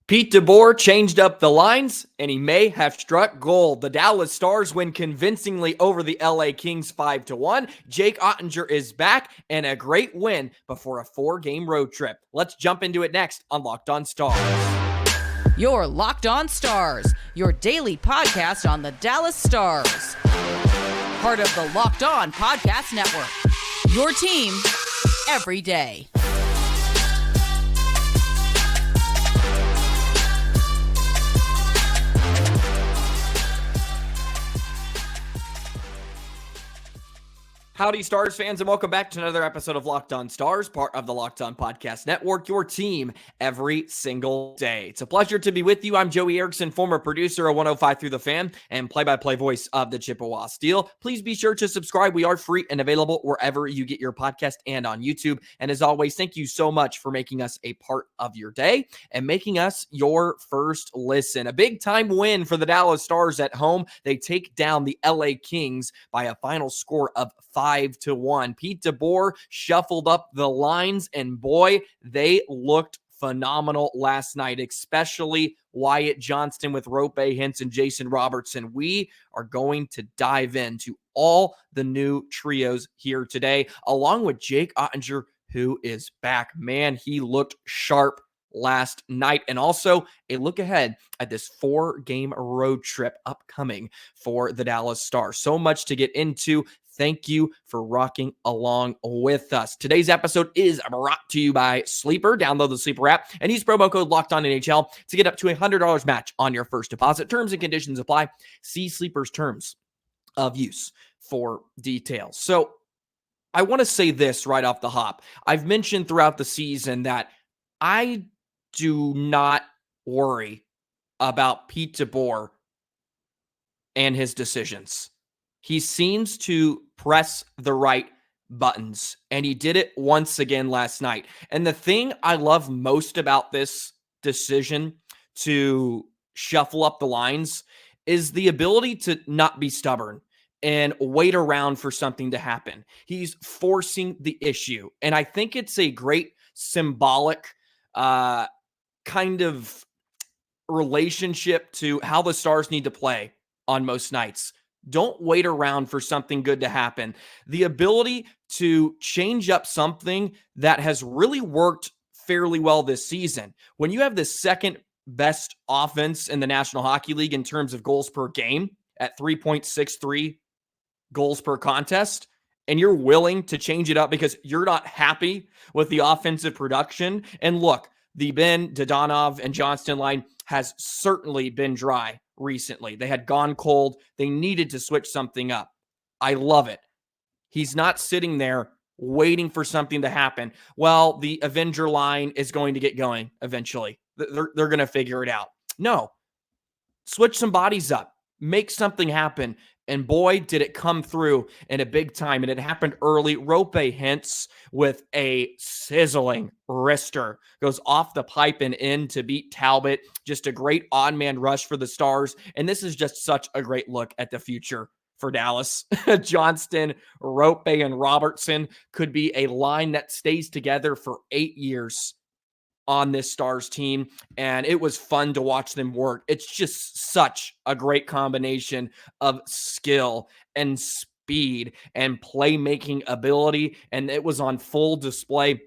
Pete DeBoer changed up the lines, and he may have struck gold. The Dallas Stars win convincingly over the LA Kings 5-1. Jake Oettinger is back, and a great win before a 4-game road trip. Let's jump into it next on Locked On Stars. You're Locked On Stars, your daily podcast on the Dallas Stars. Part of the Locked On Podcast Network, your team every day. Howdy, Stars fans, and welcome back to another episode of Locked On Stars, part of the Locked On Podcast Network, your team every single day. It's a pleasure to be with you. I'm Joey Erickson, former producer of 105 Through the Fan and play-by-play voice of the Chippewa Steel. Please be sure to subscribe. We are free and available wherever you get your podcast and on YouTube. And as always, thank you so much for making us a part of your day and making us your first listen. A big-time win for the Dallas Stars at home. They take down the LA Kings by a final score of 5-1. Pete DeBoer shuffled up the lines, and boy, they looked phenomenal last night, especially Wyatt, Johnston with Roope Hintz and Jason Robertson. We are going to dive into all the new trios here today, along with Jake Oettinger, who is back. Man, he looked sharp last night, and also a look ahead at this 4-game road trip upcoming for the Dallas Stars. So much to get into. Thank you for rocking along with us. Today's episode is brought to you by Sleeper. Download the Sleeper app and use promo code LOCKEDONNHL to get up to $100 match on your first deposit. Terms and conditions apply. See Sleeper's terms of use for details. So I want to say this right off the hop. I've mentioned throughout the season that I do not worry about Pete DeBoer and his decisions. He seems to press the right buttons, and he did it once again last night. And the thing I love most about this decision to shuffle up the lines is the ability to not be stubborn and wait around for something to happen. He's forcing the issue, and I think it's a great symbolic kind of relationship to how the Stars need to play on most nights. Don't wait around for something good to happen. The ability to change up something that has really worked fairly well this season. When you have the second best offense in the National Hockey League in terms of goals per game at 3.63 goals per contest, and you're willing to change it up because you're not happy with the offensive production. And look, the Dadonov and Johnston line has certainly been dry recently. They had gone cold. They needed to switch something up. I love it. He's not sitting there waiting for something to happen. Well, the Avenger line is going to get going eventually. They're going to figure it out. No. Switch some bodies up. Make something happen. And boy, did it come through in a big time. And it happened early. Roope Hintz with a sizzling wrister goes off the pipe and in to beat Talbot. Just a great odd-man rush for the Stars. And this is just such a great look at the future for Dallas. Johnston, Roope, and Robertson could be a line that stays together for 8 years on this Stars team, and it was fun to watch them work. It's just such a great combination of skill and speed and playmaking ability, and it was on full display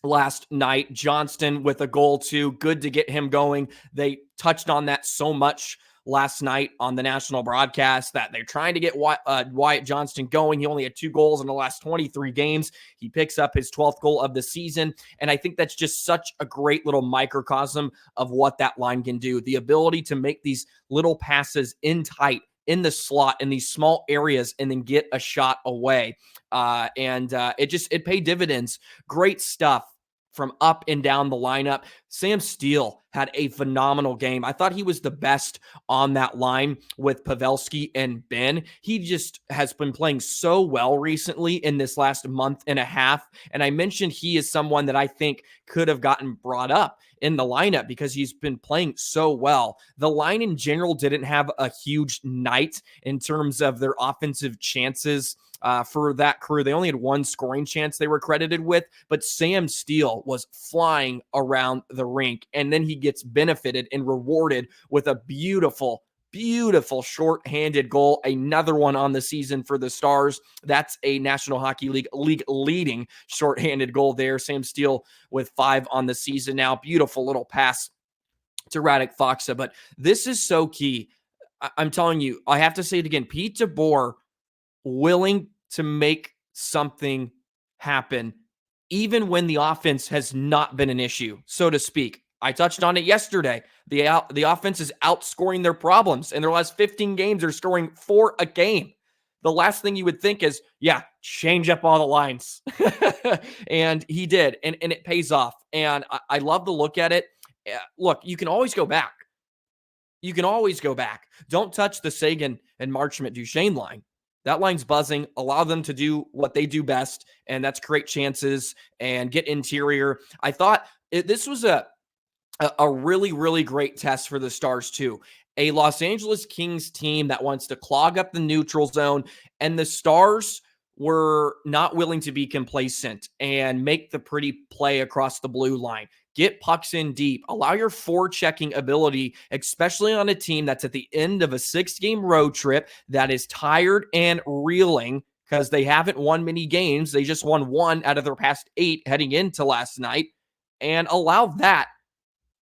last night. Johnston with a goal too. Good to get him going. They touched on that so much last night on the national broadcast that they're trying to get Wyatt Johnston going. He only had 2 goals in the last 23 games. He picks up his 12th goal of the season. And I think that's just such a great little microcosm of what that line can do. The ability to make these little passes in tight, in the slot, in these small areas, and then get a shot away. It paid dividends. Great stuff from up and down the lineup. Sam Steele had a phenomenal game. I thought he was the best on that line with Pavelski and Ben. He just has been playing so well recently in this last month and a half. And I mentioned he is someone that I think could have gotten brought up in the lineup because he's been playing so well. The line in general didn't have a huge night in terms of their offensive chances for that crew. They only had 1 scoring chance they were credited with, but Sam Steele was flying around the the rink, and then he gets benefited and rewarded with a beautiful shorthanded goal, another one on the season for the Stars. That's a National Hockey League leading shorthanded goal there. Sam Steele with 5 on the season now. Beautiful little pass to Radek Faksa, but this is so key. I'm telling you, I have to say it again. Pete DeBoer willing to make something happen, even when the offense has not been an issue, so to speak. I touched on it yesterday. The offense is outscoring their problems. In their last 15 games, they're scoring 4 a game. The last thing you would think is, yeah, change up all the lines. And he did, and it pays off. And I love to look at it. Look, you can always go back. Don't touch the Sagan and Marchment-Duchesne line. That line's buzzing. Allow them to do what they do best, and that's create chances and get interior. I thought this was a really, really great test for the Stars too. A Los Angeles Kings team that wants to clog up the neutral zone, and the Stars were not willing to be complacent and make the pretty play across the blue line. Get pucks in deep. Allow your forechecking ability, especially on a team that's at the end of a 6-game road trip that is tired and reeling because they haven't won many games. They just won 1 out of their past 8 heading into last night, and allow that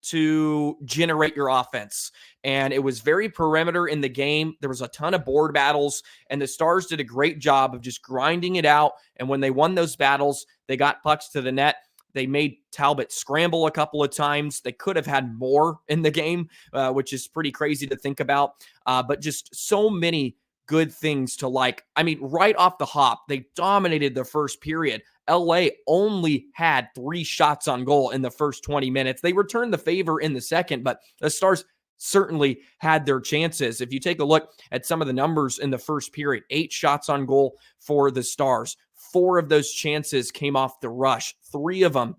to generate your offense. And it was very perimeter in the game. There was a ton of board battles, and the Stars did a great job of just grinding it out. And when they won those battles, they got pucks to the net. They made Talbot scramble a couple of times. They could have had more in the game, which is pretty crazy to think about. But just so many good things to like. I mean, right off the hop, they dominated the first period. LA only had 3 shots on goal in the first 20 minutes. They returned the favor in the second, but the Stars certainly had their chances. If you take a look at some of the numbers in the first period, 8 shots on goal for the Stars. 4 of those chances came off the rush. 3 of them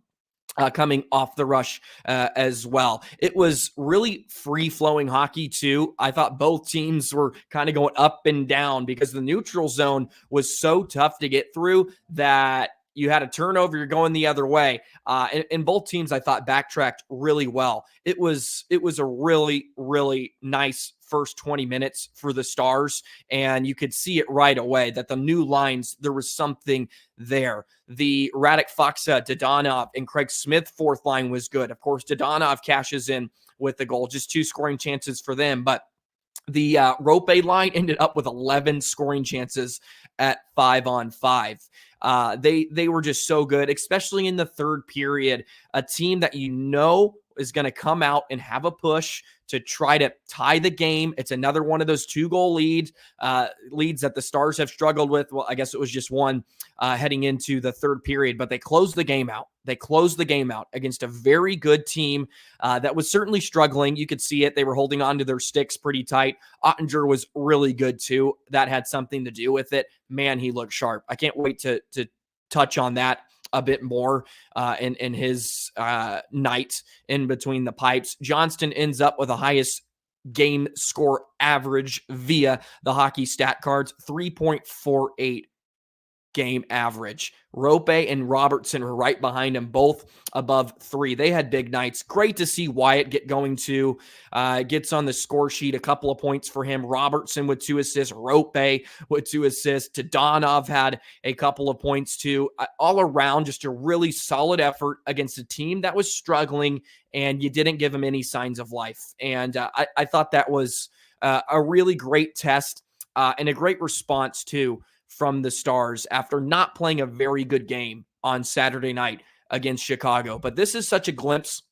coming off the rush as well. It was really free-flowing hockey, too. I thought both teams were kind of going up and down because the neutral zone was so tough to get through that you had a turnover, you're going the other way. And both teams, I thought, backtracked really well. It was a really, really nice first 20 minutes for the Stars, and you could see it right away that the new lines, there was something there. The Radek Faksa, Dadonov, and Craig Smith fourth line was good. Of course, Dadonov cashes in with the goal, just 2 scoring chances for them, but the Roope line ended up with 11 scoring chances at 5-on-5. They were just so good, especially in the third period. A team that is going to come out and have a push to try to tie the game. It's another one of those 2-goal leads that the Stars have struggled with. Well, I guess it was just one heading into the third period, but they closed the game out. They closed the game out against a very good team that was certainly struggling. You could see it. They were holding on to their sticks pretty tight. Oettinger was really good too. That had something to do with it. Man, he looked sharp. I can't wait to touch on that a bit more in his night in between the pipes. Johnston ends up with the highest game score average via the hockey stat cards, 3.48 game average. Roope and Robertson were right behind him, both above 3. They had big nights. Great to see Wyatt get going too. Gets on the score sheet, a couple of points for him. Robertson with 2 assists. Roope with 2 assists. Dadonov had a couple of points too. All around, just a really solid effort against a team that was struggling, and you didn't give them any signs of life. And I thought that was a really great test and a great response too from the Stars after not playing a very good game on Saturday night against Chicago. But this is such a glimpse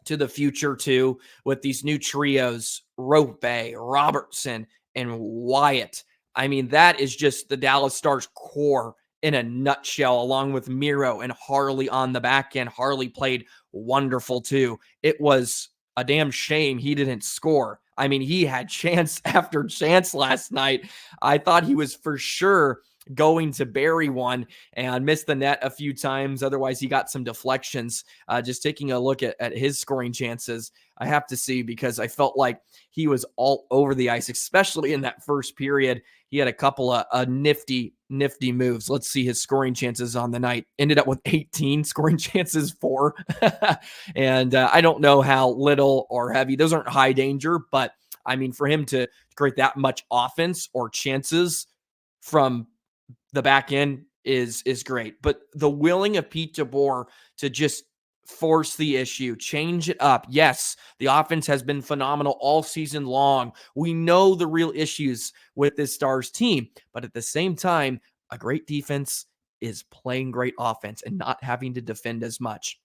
to the future too, with these new trios, Roope, Robertson, and Wyatt. I mean, that is just the Dallas Stars core in a nutshell, along with Miro and Harley on the back end. Harley played wonderful too. It was a damn shame he didn't score. I mean, he had chance after chance last night. I thought he was for sure going to bury one and missed the net a few times. Otherwise, he got some deflections. Just taking a look at his scoring chances, I have to see, because I felt like he was all over the ice, especially in that first period. He had a couple of nifty nifty moves. Let's see his scoring chances on the night. Ended up with 18, scoring chances 4. And I don't know how little or heavy. Those aren't high danger, but I mean, for him to create that much offense or chances from the back end is great. But the willing of Pete DeBoer to just force the issue, change it up. Yes, the offense has been phenomenal all season long. We know the real issues with this Stars team, but at the same time, a great defense is playing great offense and not having to defend as much.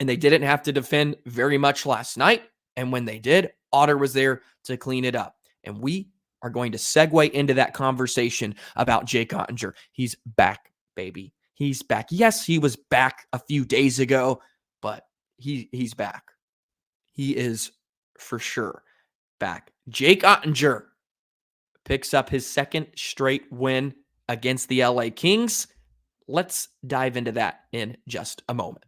And they didn't have to defend very much last night. And when they did, Otter was there to clean it up. And we are going to segue into that conversation about Jake Oettinger. He's back, baby. He's back. Yes, he was back a few days ago, but he's back. He is for sure back. Jake Oettinger picks up his second straight win against the LA Kings. Let's dive into that in just a moment.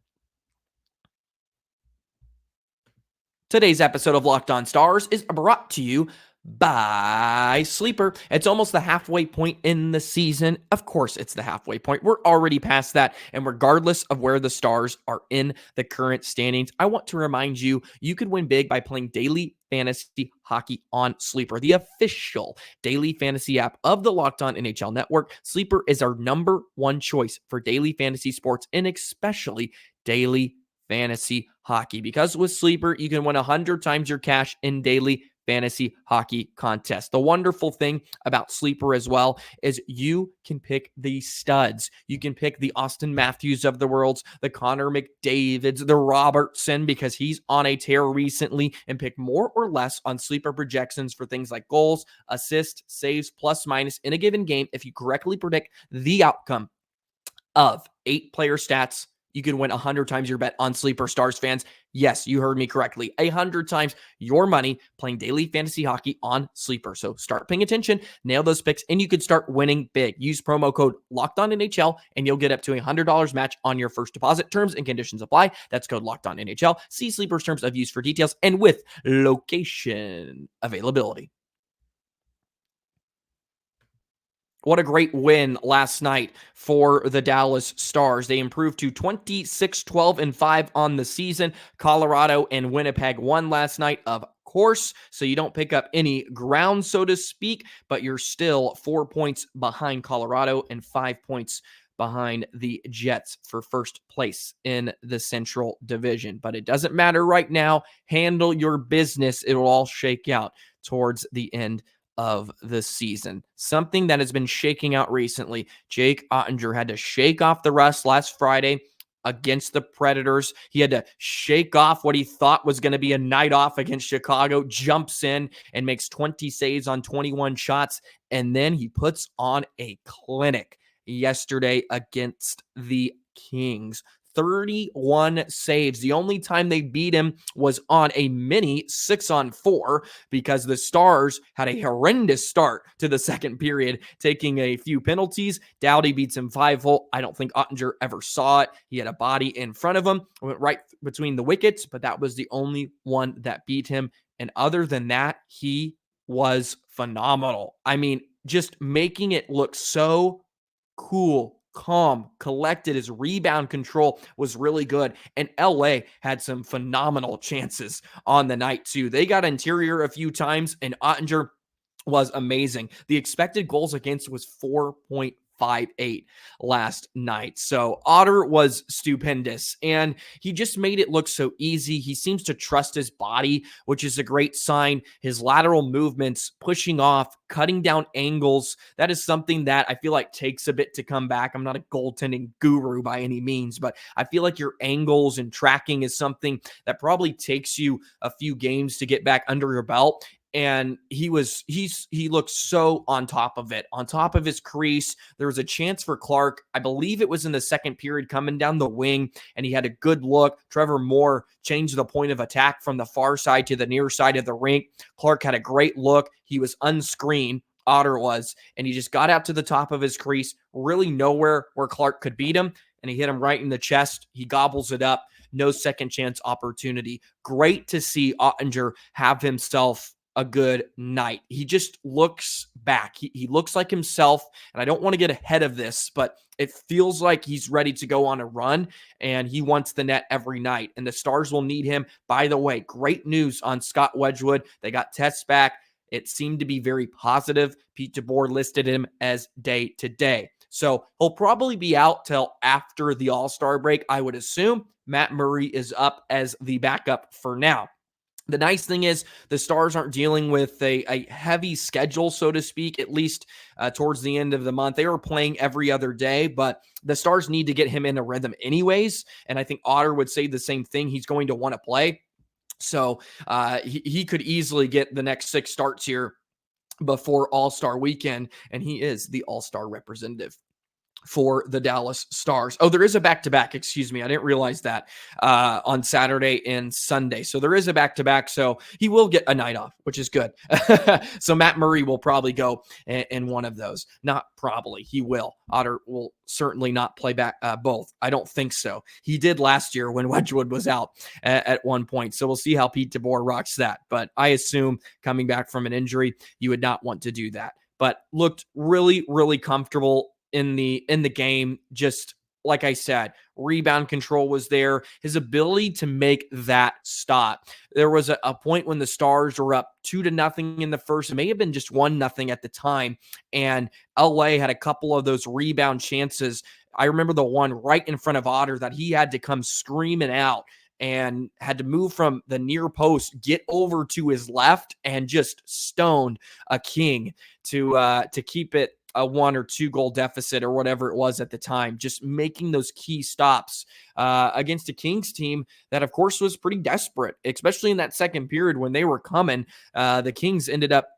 Today's episode of Locked On Stars is brought to you by Sleeper. It's almost the halfway point in the season. Of course, it's the halfway point. We're already past that. And regardless of where the Stars are in the current standings, I want to remind you, you could win big by playing daily fantasy hockey on Sleeper, the official daily fantasy app of the Locked On NHL Network. Sleeper is our number one choice for daily fantasy sports and especially daily fantasy hockey, because with Sleeper, you can win 100 times your cash in daily fantasy hockey contests. The wonderful thing about Sleeper as well is you can pick the studs. You can pick the Austin Matthews of the world, the Connor McDavids, the Robertson, because he's on a tear recently, and pick more or less on Sleeper projections for things like goals, assists, saves, plus minus in a given game. If you correctly predict the outcome of 8 player stats, you can win 100 times your bet on Sleeper. Stars fans. Yes, you heard me correctly. 100 times your money playing daily fantasy hockey on Sleeper. So start paying attention, nail those picks, and you could start winning big. Use promo code LOCKEDONNHL, and you'll get up to $100 match on your first deposit. Terms and conditions apply. That's code LOCKEDONNHL. See Sleeper's terms of use for details and with location availability. What a great win last night for the Dallas Stars. They improved to 26-12-5 on the season. Colorado and Winnipeg won last night, of course, so you don't pick up any ground, so to speak, but you're still 4 points behind Colorado and 5 points behind the Jets for first place in the Central Division. But it doesn't matter right now. Handle your business. It will all shake out towards the end of the season. Something that has been shaking out recently. Jake Oettinger had to shake off the rust last Friday against the Predators. He had to shake off what he thought was going to be a night off against Chicago, jumps in and makes 20 saves on 21 shots, and then he puts on a clinic yesterday against the Kings. 31 saves. The only time they beat him was on a mini 6-on-4 because the Stars had a horrendous start to the second period, taking a few penalties. Doughty beats him 5-hole. I don't think Oettinger ever saw it. He had a body in front of him, went right between the wickets, but that was the only one that beat him. And other than that, he was phenomenal. I mean, just making it look so cool, calm, collected. His rebound control was really good. And LA had some phenomenal chances on the night too. They got interior a few times and Oettinger was amazing. The expected goals against was 4.58 last night. So Otter was stupendous and he just made it look so easy. He seems to trust his body, which is a great sign. His lateral movements, pushing off, cutting down angles, that is something that I feel like takes a bit to come back. I'm not a goaltending guru by any means, but I feel like your angles and tracking is something that probably takes you a few games to get back under your belt. And he looked so on top of it, on top of his crease. There was a chance for Clark. I believe it was in the second period coming down the wing, and he had a good look. Trevor Moore changed the point of attack from the far side to the near side of the rink. Clark had a great look. He was unscreened. Otter was, and he just got out to the top of his crease, really nowhere where Clark could beat him, and he hit him right in the chest. He gobbles it up. No second chance opportunity. Great to see Oettinger have himself a good night. He just looks back. He looks like himself, and I don't want to get ahead of this, but it feels like he's ready to go on a run, and he wants the net every night, and the Stars will need him. By the way, great news on Scott Wedgewood. They got tests back. It seemed to be very positive. Pete DeBoer listed him as day-to-day. So he'll probably be out till after the All-Star break, I would assume. Matt Murray is up as the backup for now. The nice thing is the Stars aren't dealing with a heavy schedule, so to speak, at least towards the end of the month. They were playing every other day, but the Stars need to get him in a rhythm anyways, and I think Otter would say the same thing. He's going to want to play. So he could easily get the next 6 starts here before All-Star weekend, and he is the All-Star representative for the Dallas Stars. Oh, there is a back-to-back. Excuse me. I didn't realize that on Saturday and Sunday. So there is a back-to-back. So he will get a night off, which is good. So Matt Murray will probably go in one of those. Not probably. He will. Otter will certainly not play back both. I don't think so. He did last year when Wedgewood was out at one point. So we'll see how Pete DeBoer rocks that. But I assume coming back from an injury, you would not want to do that. But looked really, really comfortable in the game. Just like I said, rebound control was there. His ability to make that stop. There was a point when the Stars were up 2-0 in the first. It may have been just 1-0 at the time. And LA had a couple of those rebound chances. I remember the one right in front of Otter that he had to come screaming out and had to move from the near post, get over to his left, and just stoned a King to keep it a 1 or 2 goal deficit or whatever it was at the time, just making those key stops against a Kings team that, of course, was pretty desperate, especially in that second period when they were coming. The Kings ended up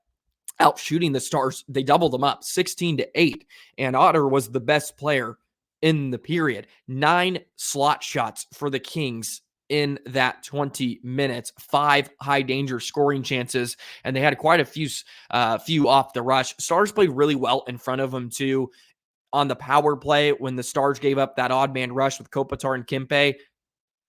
out shooting the Stars. They doubled them up 16-8, and Otter was the best player in the period. 9 slot shots for the Kings in that 20 minutes, 5 high danger scoring chances, and they had quite a few off the rush. Stars played really well in front of them too. On the power play, when the Stars gave up that odd man rush with Kopitar and Kempe,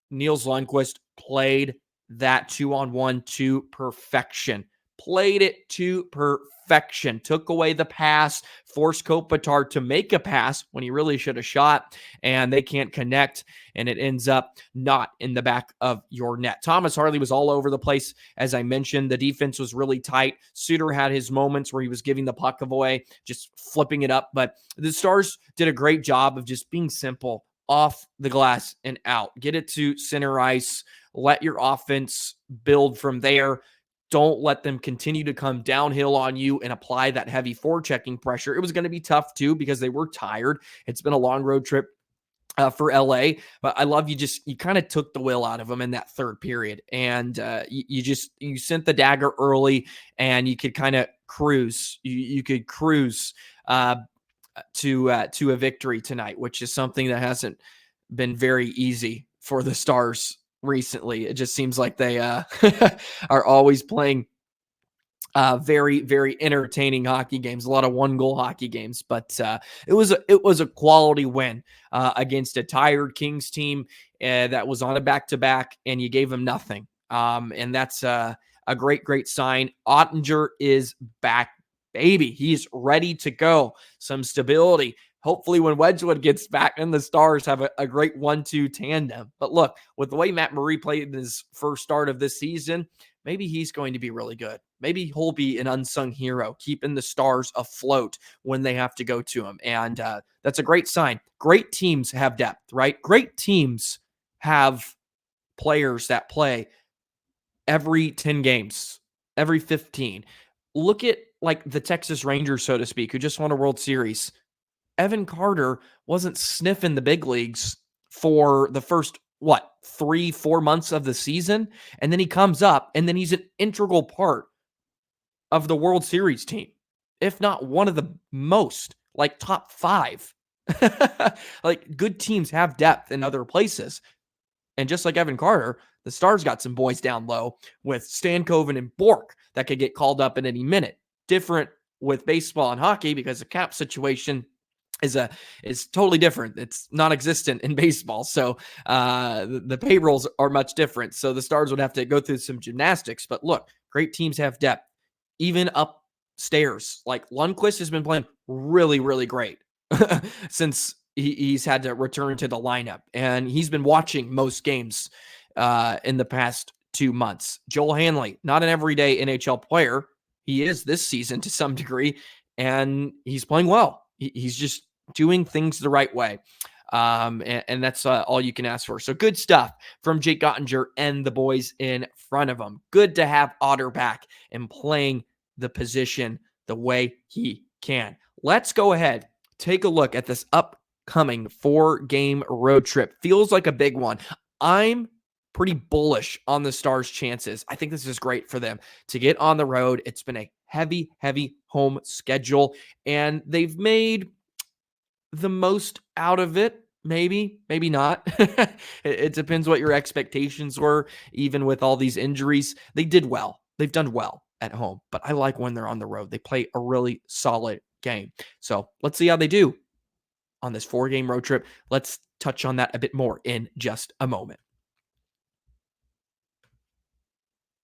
Niels Lundqvist played that 2-on-1 to perfection. Played it to perfection. Took away the pass, forced Kopitar to make a pass when he really should have shot, and they can't connect, and it ends up not in the back of your net. Thomas Harley was all over the place, as I mentioned. The defense was really tight. Suter had his moments where he was giving the puck away, just flipping it up, but the Stars did a great job of just being simple, off the glass and out. Get it to center ice. Let your offense build from there. Don't let them continue to come downhill on you and apply that heavy forechecking pressure. It was going to be tough too because they were tired. It's been a long road trip for LA, but I love you kind of took the will out of them in that third period, and you sent the dagger early, and you could kind of cruise. You could cruise to a victory tonight, which is something that hasn't been very easy for the Stars recently. It just seems like they are always playing very, very entertaining hockey games, a lot of 1-goal hockey games, but it was a quality win against a tired Kings team that was on a back-to-back, and you gave them nothing. And that's a great sign. Oettinger is back, baby. He's ready to go. Some stability. Hopefully when Wedgewood gets back and the Stars have a great 1-2 tandem. But look, with the way Matt Murray played in his first start of this season, maybe he's going to be really good. Maybe he'll be an unsung hero, keeping the Stars afloat when they have to go to him. And that's a great sign. Great teams have depth, right? Great teams have players that play every 10 games, every 15. Look at like the Texas Rangers, so to speak, who just won a World Series. Evan Carter wasn't sniffing the big leagues for the first, 3-4 months of the season. And then he comes up, and then he's an integral part of the World Series team, if not one of the most, like top 5. Like good teams have depth in other places. And just like Evan Carter, the Stars got some boys down low with Stankoven and Bork that could get called up in any minute. Different with baseball and hockey because the cap situation is totally different. It's non-existent in baseball. So the payrolls are much different. So the Stars would have to go through some gymnastics. But look, great teams have depth. Even up stairs. Like Lundqvist has been playing really, really great since he's had to return to the lineup, and he's been watching most games in the past 2 months. Joel Hanley, not an everyday NHL player. He is this season to some degree, and he's playing well. He's just doing things the right way. And that's all you can ask for. So good stuff from Jake Oettinger and the boys in front of him. Good to have Otter back and playing the position the way he can. Let's go ahead, take a look at this upcoming 4-game road trip. Feels like a big one. I'm pretty bullish on the Stars' chances. I think this is great for them to get on the road. It's been a heavy, heavy home schedule, and they've made the most out of it. Maybe not. It depends what your expectations were. Even with all these injuries, they did well. They've done well at home, but I like when they're on the road. They play a really solid game. So let's see how they do on this 4-game road trip. Let's touch on that a bit more in just a moment.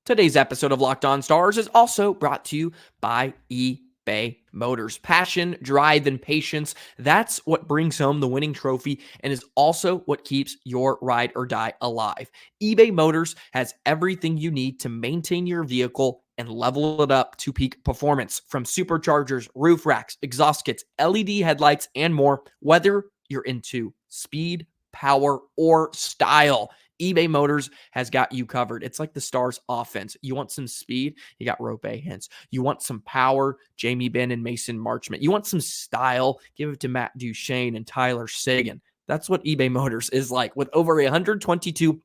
Today's episode of Locked On Stars is also brought to you by eBay Motors. Passion, drive, and patience. That's what brings home the winning trophy and is also what keeps your ride or die alive. eBay Motors has everything you need to maintain your vehicle and level it up to peak performance. From superchargers, roof racks, exhaust kits, LED headlights, and more. Whether you're into speed, power, or style, eBay Motors has got you covered. It's like the Stars offense. You want some speed? You got Roope Hintz. You want some power? Jamie Benn and Mason Marchment. You want some style? Give it to Matt Duchene and Tyler Seguin. That's what eBay Motors is like. With over 122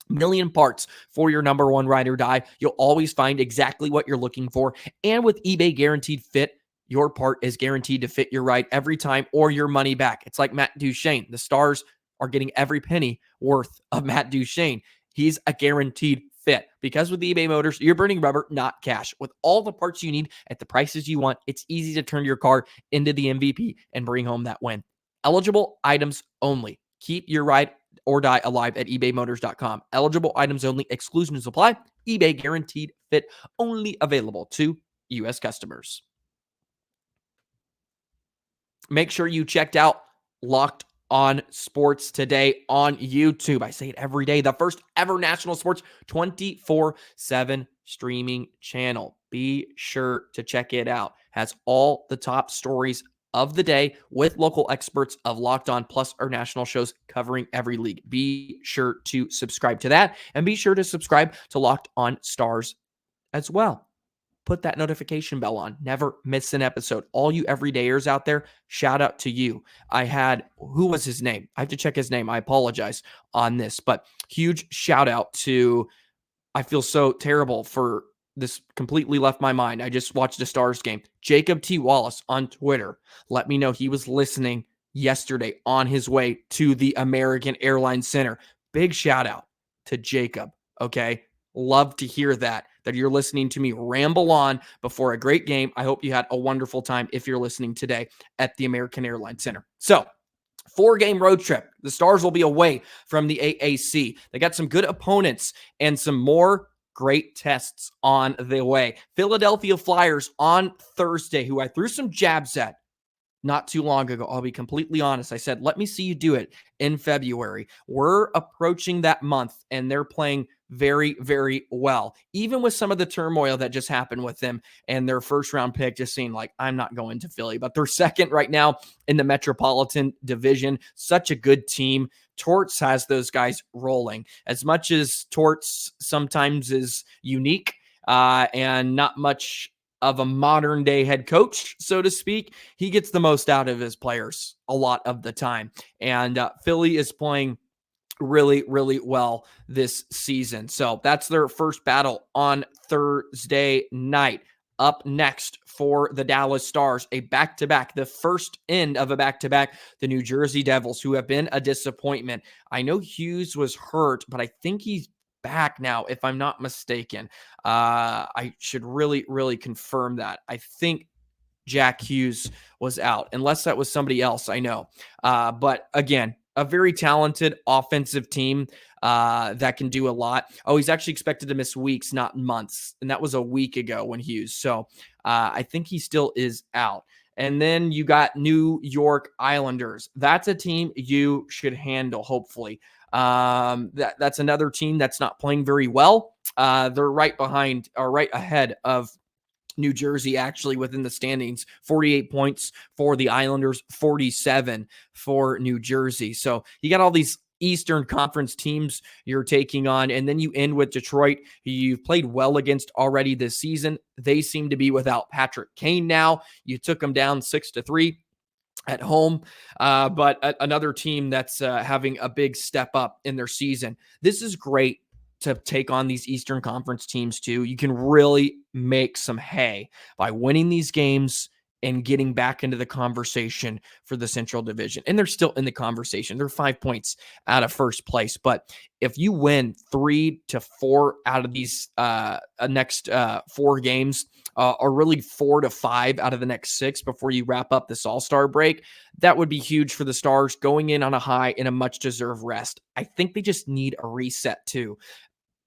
million parts for your number one ride or die, you'll always find exactly what you're looking for. And with eBay Guaranteed Fit, your part is guaranteed to fit your ride every time or your money back. It's like Matt Duchene. The Stars are getting every penny worth of Matt Duchene. He's a guaranteed fit because with eBay Motors, you're burning rubber, not cash. With all the parts you need at the prices you want, it's easy to turn your car into the MVP and bring home that win. Eligible items only. Keep your ride or die alive at ebaymotors.com. Eligible items only. Exclusions apply. eBay Guaranteed Fit only available to U.S. customers. Make sure you checked out Locked On Sports today on YouTube. I say it every day. The first ever national sports 24/7 streaming channel. Be sure to check it out. Has all the top stories of the day with local experts of Locked On, plus our national shows covering every league. Be sure to subscribe to that, and be sure to subscribe to Locked On Stars as well. Put that notification bell on. Never miss an episode. All you everydayers out there, shout out to you. I had, who was his name? I have to check his name. I apologize on this, but huge shout out to, I feel so terrible for this, completely left my mind. I just watched a Stars game. Jacob T. Wallace on Twitter let me know he was listening yesterday on his way to the American Airlines Center. Big shout out to Jacob. Okay. Love to hear that you're listening to me ramble on before a great game. I hope you had a wonderful time if you're listening today at the American Airlines Center. So, 4-game road trip. The Stars will be away from the AAC. They got some good opponents and some more great tests on the way. Philadelphia Flyers on Thursday, who I threw some jabs at not too long ago. I'll be completely honest. I said, let me see you do it in February. We're approaching that month, and they're playing very, very well. Even with some of the turmoil that just happened with them and their first-round pick just seemed like, I'm not going to Philly. But they're second right now in the Metropolitan Division. Such a good team. Torts has those guys rolling. As much as Torts sometimes is unique and not much of a modern day head coach, so to speak, he gets the most out of his players a lot of the time. And Philly is playing really, really well this season. So that's their first battle on Thursday night. Up next for the Dallas Stars, a back-to-back, the first end of a back-to-back, the New Jersey Devils, who have been a disappointment. I know Hughes was hurt, but I think he's back now, if I'm not mistaken. I should really, really confirm that. I think Jack Hughes was out, unless that was somebody else I know. But again, a very talented offensive team that can do a lot. Oh, he's actually expected to miss weeks, not months. And that was a week ago when Hughes. So I think he still is out. And then you got New York Islanders. That's a team you should handle, hopefully. That's another team that's not playing very well. They're right behind or right ahead of New Jersey, actually, within the standings. 48 points for the Islanders, 47 for New Jersey. So you got all these Eastern Conference teams you're taking on, and then you end with Detroit, who you've played well against already this season. They seem to be without Patrick Kane now. You took them down 6-3 at home, but another team that's having a big step up in their season. This is great to take on these Eastern Conference teams too. You can really make some hay by winning these games and getting back into the conversation for the Central Division. And they're still in the conversation. They're 5 points out of first place. But if you win 3 to 4 out of these next 4 games, or really 4 to 5 out of the next 6 before you wrap up this All-Star break, that would be huge for the Stars going in on a high in a much-deserved rest. I think they just need a reset too.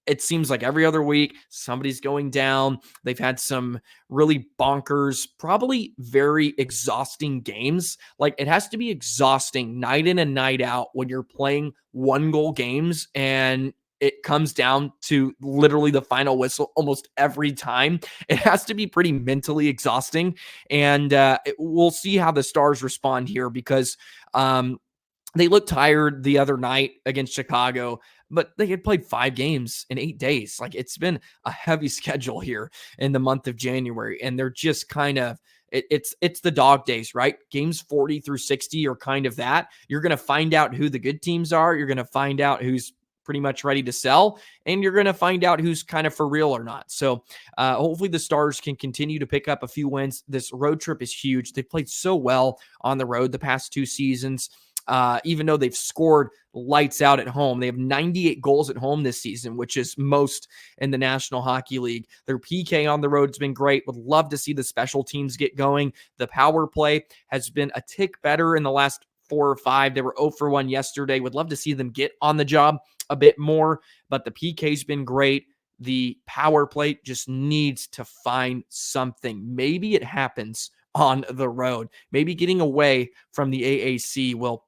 It seems like every other week, somebody's going down. They've had some really bonkers, probably very exhausting games. Like, it has to be exhausting night in and night out when you're playing 1-goal games and it comes down to literally the final whistle almost every time. It has to be pretty mentally exhausting. And we'll see how the Stars respond here, because they looked tired the other night against Chicago, but they had played 5 games in 8 days. Like, it's been a heavy schedule here in the month of January, and they're just kind of, it's the dog days, right? Games 40 through 60 are kind of that. You're going to find out who the good teams are. You're going to find out who's pretty much ready to sell, and you're going to find out who's kind of for real or not. So hopefully the Stars can continue to pick up a few wins. This road trip is huge. They've played so well on the road the past 2 seasons. Even though they've scored lights out at home, they have 98 goals at home this season, which is most in the National Hockey League. Their PK on the road has been great. Would love to see the special teams get going. The power play has been a tick better in the last 4 or 5. They were 0 for 1 yesterday. Would love to see them get on the job a bit more, but the PK's been great. The power play just needs to find something. Maybe it happens on the road. Maybe getting away from the AAC will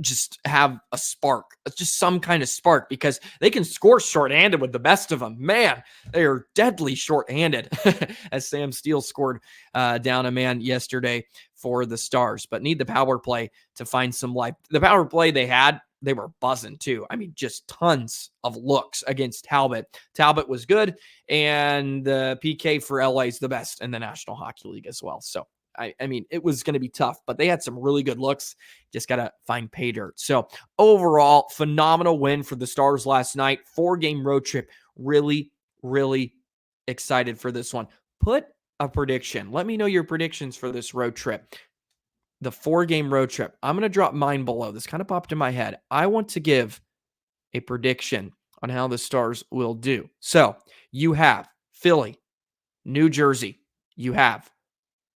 just have a spark, just some kind of spark, because they can score shorthanded with the best of them. Man, they are deadly shorthanded, as Sam Steele scored down a man yesterday for the Stars, but need the power play to find some life. The power play they were buzzing too. I mean, just tons of looks against Talbot. Talbot was good, and the PK for LA is the best in the National Hockey League as well. So I mean, it was going to be tough, but they had some really good looks. Just got to find pay dirt. So overall, phenomenal win for the Stars last night. 4-game road trip. Really, really excited for this one. Put a prediction. Let me know your predictions for this road trip. The 4-game road trip. I'm going to drop mine below. This kind of popped in my head. I want to give a prediction on how the Stars will do. So you have Philly, New Jersey. You have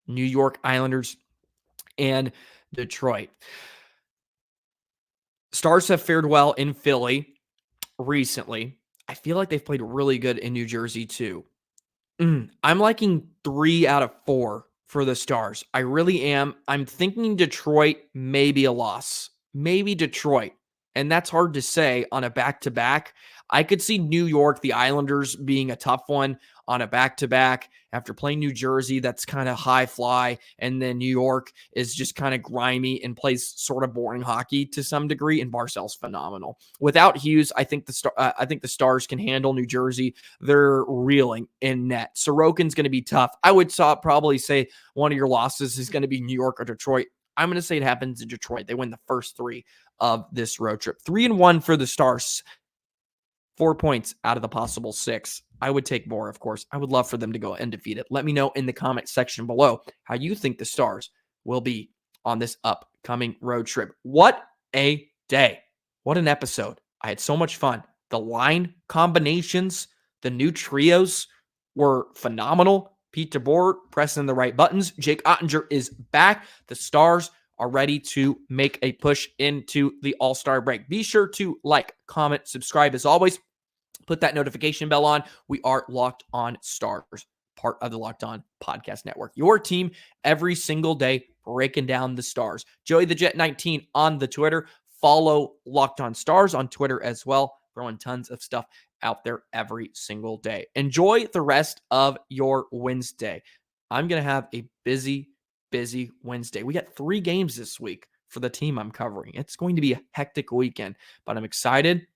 New York Islanders, and Detroit. Stars have fared well in Philly recently. I feel like they've played really good in New Jersey too. I'm liking 3 out of 4 for the Stars. I really am. I'm thinking Detroit may be a loss. Maybe Detroit. And that's hard to say on a back-to-back. I could see New York, the Islanders, being a tough one on a back-to-back. After playing New Jersey, that's kind of high fly. And then New York is just kind of grimy and plays sort of boring hockey to some degree. And Barzal's phenomenal. Without Hughes, I think the Stars can handle New Jersey. They're reeling in net. Sorokin's going to be tough. I would probably say one of your losses is going to be New York or Detroit. I'm going to say it happens in Detroit. They win the first 3 of this road trip. 3-1 for the Stars. 4 points out of the possible 6. I would take more, of course. I would love for them to go undefeated. Let me know in the comment section below how you think the Stars will be on this upcoming road trip. What a day. What an episode. I had so much fun. The line combinations, the new trios were phenomenal. Pete DeBoer pressing the right buttons. Jake Oettinger is back. The Stars are ready to make a push into the All-Star break. Be sure to like, comment, subscribe as always. Put that notification bell on. We are Locked On Stars, part of the Locked On Podcast Network. Your team every single day breaking down the Stars. Joey the Jet 19 on the Twitter. Follow Locked On Stars on Twitter as well. Throwing tons of stuff out there every single day. Enjoy the rest of your Wednesday. I'm going to have a busy Wednesday. We got 3 games this week for the team I'm covering. It's going to be a hectic weekend, but I'm excited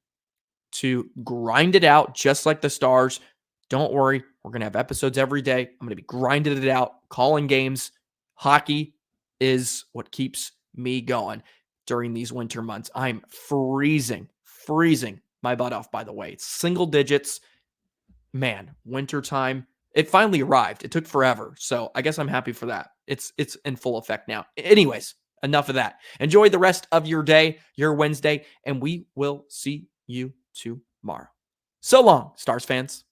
to grind it out just like the Stars. Don't worry, we're going to have episodes every day. I'm going to be grinding it out, calling games. Hockey is what keeps me going during these winter months. I'm freezing my butt off, by the way. It's single digits. Man, wintertime. It finally arrived. It took forever. So I guess I'm happy for that. It's in full effect now. Anyways, enough of that. Enjoy the rest of your day, your Wednesday, and we will see you tomorrow. So long, Stars fans.